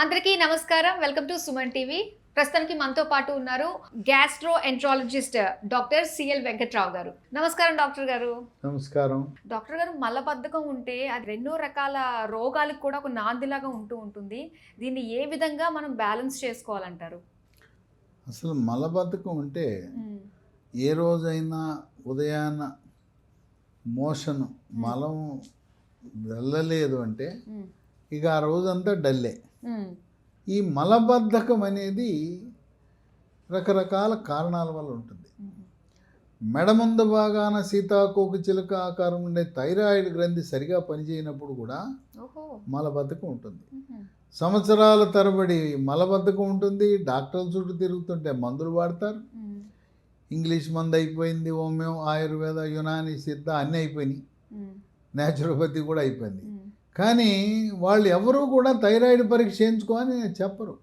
అందరికీ నమస్కారం. Welcome to Suman TV. ప్రస్తుతానికి మనతో పాటు ఉన్నారు gastro enterologist doctor CL Venkatrao గారు. నమస్కారం డాక్టర్ గారు. నమస్కారం. డాక్టర్ గారు, మలబద్ధకం ఉంటే అది ఎన్నో రకాల రోగాలకు కూడా ఒక నాందిలాగా ఉంటుంది. దీన్ని ఏ విధంగా మనం బ్యాలెన్స్ చేసుకోవాలంటారు? అసలు మలబద్ధకం ఉంటే ఏ రోజైనా ఉదయాన్న మోషన్ మలం వెళ్ళలేదు అంటే ఇక ఆ రోజంతా డల్లే. ఈ మలబద్ధకం అనేది రకరకాల కారణాల వల్ల ఉంటుంది. మెడ ముందు భాగాన సీతాకోక చిలుక ఆకారం ఉండే థైరాయిడ్ గ్రంథి సరిగా పనిచేయనప్పుడు కూడా మలబద్ధకం ఉంటుంది. సంవత్సరాల తరబడి మలబద్ధకం ఉంటుంది. డాక్టర్ల చుట్టూ తిరుగుతుంటే మందులు వాడతారు. ఇంగ్లీష్ మందు అయిపోయింది, హోమియో, ఆయుర్వేద, యునాని, సిద్ధ అన్నీ అయిపోయినాయి, న్యాచురోపతి కూడా అయిపోయింది. కానీ వాళ్ళు ఎవరూ కూడా థైరాయిడ్ పరీక్ష చేయించుకోని చెప్పరు.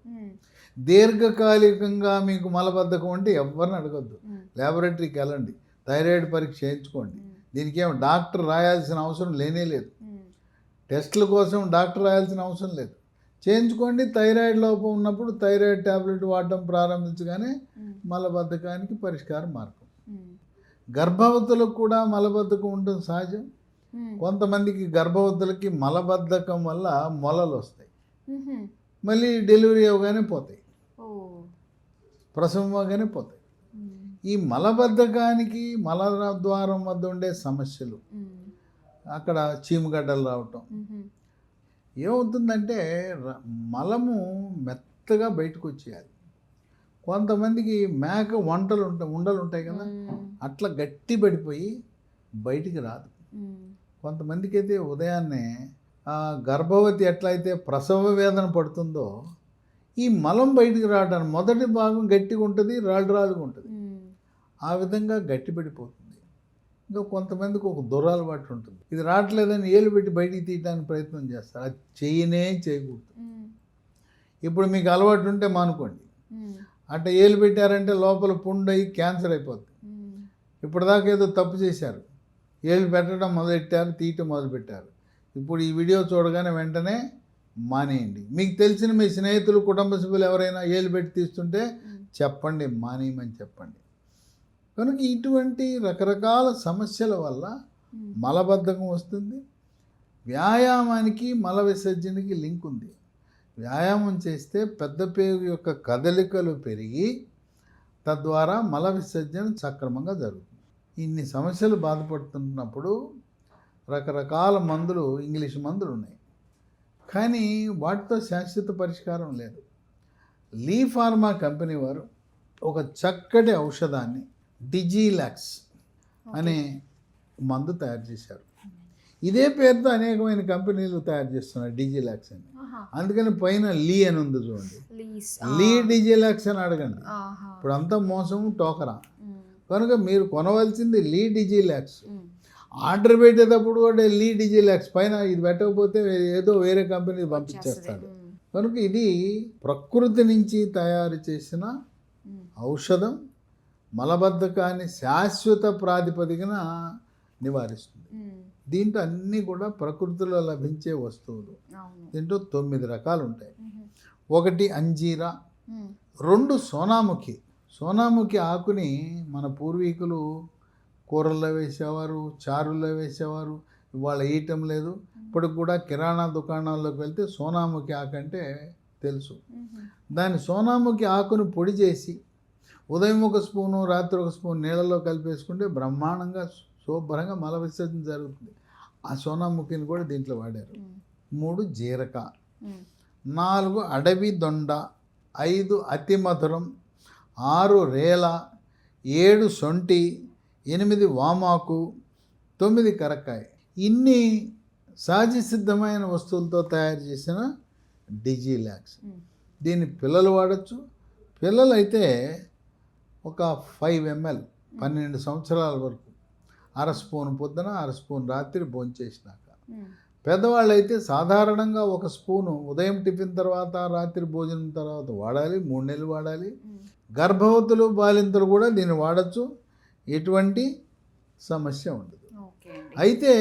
దీర్ఘకాలికంగా మీకు మలబద్ధకం అంటే ఎవరిని అడగద్దు, ల్యాబొరేటరీకి వెళ్ళండి, థైరాయిడ్ పరీక్ష చేయించుకోండి. దీనికి ఏమో డాక్టర్ రాయాల్సిన అవసరం లేనే లేదు. టెస్టుల కోసం డాక్టర్ రాయాల్సిన అవసరం లేదు. చేయించుకోండి. థైరాయిడ్ లోపం ఉన్నప్పుడు థైరాయిడ్ ట్యాబ్లెట్ వాడటం ప్రారంభించగానే మలబద్ధకానికి పరిష్కారం మార్గం. గర్భవతులకు కూడా మలబద్ధకం ఉంటుంది సహజం. కొంతమందికి గర్భవతులకి మలబద్ధకం వల్ల మొలలు వస్తాయి, మళ్ళీ డెలివరీ అవగానే పోతాయి, ప్రసవం అవగానే పోతాయి. ఈ మలబద్ధకానికి మలద్వారం వద్ద ఉండే సమస్యలు, అక్కడ చీమగడ్డలు రావటం, ఏమవుతుందంటే మలము మెత్తగా బయటకు వచ్చేయాలి. కొంతమందికి మేక ఉండలు ఉంటాయి కదా, అట్లా గట్టి పడిపోయి బయటికి రాదు. కొంతమందికి అయితే ఉదయాన్నే గర్భవతి ఎట్లయితే ప్రసవ వేదన పడుతుందో ఈ మలం బయటికి రావడానికి మొదటి భాగం గట్టిగా ఉంటుంది, రాళ్ళుగా ఉంటుంది, ఆ విధంగా గట్టి పడిపోతుంది. ఇంకా కొంతమందికి ఒక దురలవాటు ఉంటుంది, ఇది రావట్లేదని ఏలు పెట్టి బయటికి తీయడానికి ప్రయత్నం చేస్తారు. అది చేయకూడదు. ఇప్పుడు మీకు అలవాటు ఉంటే మానుకోండి. అట్లా ఏలు పెట్టారంటే లోపల పుండు అయ్యి క్యాన్సర్ అయిపోతుంది. ఇప్పటిదాకా ఏదో తప్పు చేశారు, ఏళ్ళు పెట్టడం మొదలెట్టారు, తీయటం మొదలుపెట్టారు. ఇప్పుడు ఈ వీడియో చూడగానే వెంటనే మానేయండి. మీకు తెలిసిన మీ స్నేహితులు, కుటుంబ సభ్యులు ఎవరైనా ఏళ్ళు పెట్టి తీస్తుంటే చెప్పండి, మానేయమని చెప్పండి. కనుక ఇటువంటి రకరకాల సమస్యల వల్ల మలబద్ధకం వస్తుంది. వ్యాయామానికి మల విసర్జనకి లింక్ ఉంది. వ్యాయామం చేస్తే పెద్ద పేగు యొక్క కదలికలు పెరిగి తద్వారా మల విసర్జన సక్రమంగా జరుగుతుంది. ఇన్ని సమస్యలు బాధపడుతున్నప్పుడు రకరకాల మందులు, ఇంగ్లీష్ మందులు ఉన్నాయి, కానీ వాటితో శాశ్వత పరిష్కారం లేదు. లీ ఫార్మా కంపెనీ వారు ఒక చక్కటి ఔషధాన్ని డిజిలాక్స్ అనే మందు తయారు చేశారు. ఇదే పేరుతో అనేకమైన కంపెనీలు తయారు చేస్తున్నారు డిజిలాక్స్ అని. అందుకని పైన లీ అని ఉంది చూడండి, లీ డిజిలాక్స్ అని అడగండి. ఇప్పుడు అంతా మోసము, టోకరా. కనుక మీరు కొనవలసింది లీ డిజిలాక్స్. ఆర్డర్ పెట్టేటప్పుడు కూడా లీ డిజిలాక్స్ పైన ఇది పెట్టకపోతే ఏదో వేరే కంపెనీ పంపించేస్తాడు. కనుక ఇది ప్రకృతి నుంచి తయారు చేసిన ఔషధం మలబద్ధకాన్ని శాశ్వత ప్రాతిపదికన నివారిస్తుంది. దీంట్లో అన్నీ కూడా ప్రకృతిలో లభించే వస్తువులు. దీంట్లో 9 రకాలు ఉంటాయి. 1 అంజీరా, 2 సోనాముఖి. సోనాముఖి ఆకుని మన పూర్వీకులు కూరల్లో వేసేవారు, చారుల్లో వేసేవారు. ఇవాళ వేయటం లేదు. ఇప్పటికి కూడా కిరాణా దుకాణాల్లోకి వెళ్తే సోనాముఖి ఆకు అంటే తెలుసు. దాని సోనాముఖి ఆకును పొడి చేసి ఉదయం 1 స్పూను, రాత్రి 1 స్పూన్ నీళ్ళలో కలిపేసుకుంటే బ్రహ్మాండంగా శుభ్రంగా మల విసర్జన జరుగుతుంది. ఆ సోనాముఖిని కూడా దీంట్లో వాడారు. 3 జీరక, 4 అడవి దొండ, 5 అతి మధురం, 6 రేల, 7 సొంటి, 8 వామాకు, 9 కరక్కాయ. ఇన్ని సహజ సిద్ధమైన వస్తువులతో తయారు చేసిన డిజిలాక్స్. దీన్ని పిల్లలు వాడచ్చు. పిల్లలు అయితే ఒక 5 ml 12 సంవత్సరాల వరకు, 1/2 స్పూన్ పొద్దున, 1/2 స్పూన్ రాత్రి భోంచేసినాక. పెద్దవాళ్ళు అయితే సాధారణంగా 1 స్పూను ఉదయం టిఫిన్ తర్వాత, రాత్రి భోజనం తర్వాత వాడాలి. 3 నెలలు వాడాలి. గర్భవతులు, బాలింతలు కూడా దీన్ని వాడచ్చు. ఎటువంటి సమస్య ఉండదు. అయితే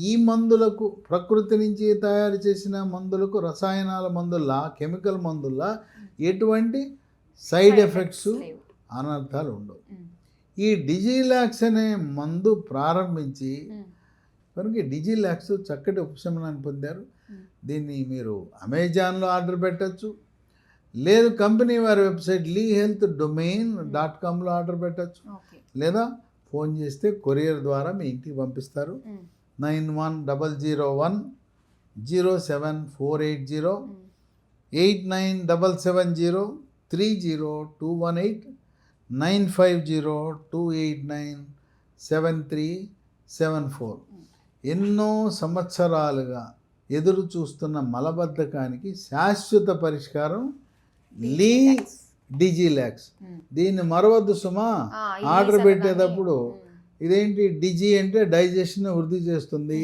ఈ మందులకు ప్రకృతి నుంచి తయారు చేసిన మందులకు రసాయనాల మందుల్లా కెమికల్ మందుల్లా ఎటువంటి సైడ్ ఎఫెక్ట్స్ లేవు. అనర్థాలు ఉండవు. ఉమ్, ఈ డిజిలాక్స్ అనే మందు ప్రారంభించి ఉమ్, కనుక డిజిలాక్స్ చక్కటి ఉపశమనాన్ని పొందారు. ఉమ్. దీన్ని మీరు అమెజాన్లో ఆర్డర్ పెట్టచ్చు, లేదు కంపెనీ వారి వెబ్సైట్ lehealthdomain.comలో ఆర్డర్ పెట్టచ్చు, ఓకే. లేదా ఫోన్ చేస్తే కొరియర్ ద్వారా మీ ఇంటికి పంపిస్తారు. ఉమ్, 9100107480 ఉమ్. 8977030218 950289737 ఎన్నో సంవత్సరాలుగా ఎదురు చూస్తున్న మలబద్ధకానికి శాశ్వత పరిష్కారం డిజిలాక్స్. ఉమ్. దీన్ని మరవద్దు సుమా. ఈ ఆర్డర్ సగం పెట్టేటప్పుడు ఉమ్, ఇదేంటి డిజి అంటే డైజెషన్ వృద్ధి చేస్తుంది,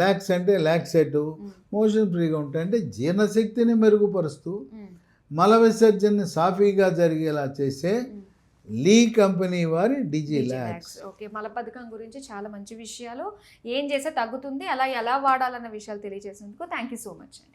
లాక్స్ అంటే లాక్సేటివ్, ఉమ్, మోషన్ ఫ్రీగా ఉంటాయి అంటే జీర్ణశక్తిని మెరుగుపరుస్తూ ఉమ్, మల విసర్జనని సాఫీగా జరిగేలా చేసే ఉమ్. లీ కంపెనీ వారి డిజిలాక్స్. డిజిలాక్స్. ఓకే, మలబద్ధకం గురించి చాలా మంచి విషయాలు, ఏం చేస్తే తగ్గుతుంది, అలా ఎలా వాడాలన్న విషయాలు తెలియజేసినందుకు థ్యాంక్ యూ సో మచ్ అండి.